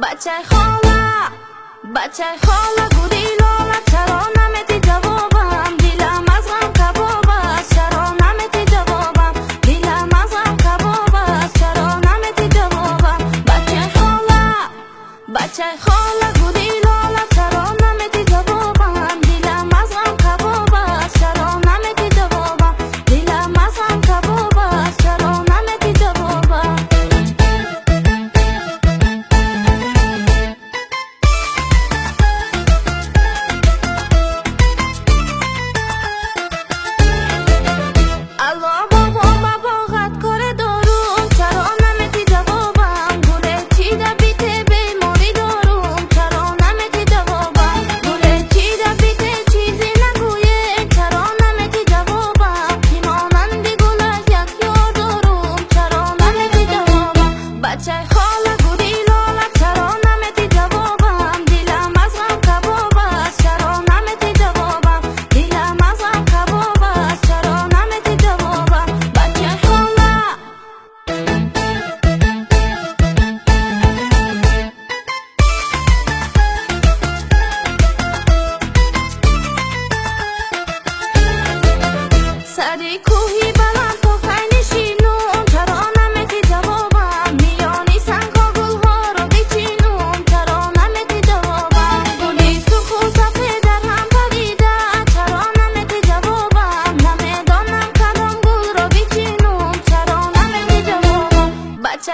بچه خاله گودی لاله چرا نمیتی جوابم دلم از غم کباب است چرا نمیتی جوابم دلم از غم کباب است چرا نمیتی جوابم بچه خاله گودی لاله چرا نمیتی جوابم دلم از غم کباب است چرا نمیتی جوابم دلم از غم کباب است چرا نمیتی جوابم سری کوهی بلند تو خیلی شینون چرا نمیتی جوابم میانی سنگا گلها رو بیچینون چرا نمیتی جوابم گلی سرخ و سفید در هم پریده چرا نمیتی جوابم نمیدانم کدام گل رو بیچینون چرا نمیتی جوابم بچه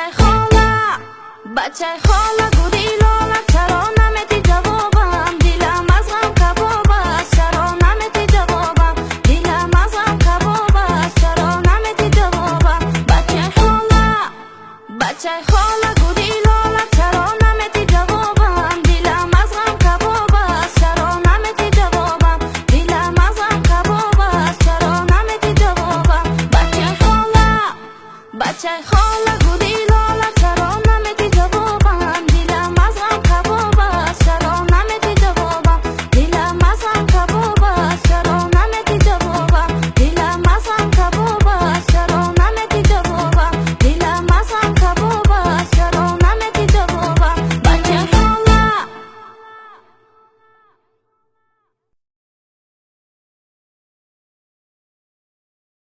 خاله گودی لاله چرا نمیتی جوابم دلم از غم کباب است چرا نمیتی جوابم دلم از غم کباب است چرا نمیتی جوابم بچه خاله گودی لاله چرا نمیتی جوابم دلم از غم کباب است چرا نمیتی جوابم دلم از غم کباب است چرا نمیتی جوابم بچه خاله گودی لاله چرا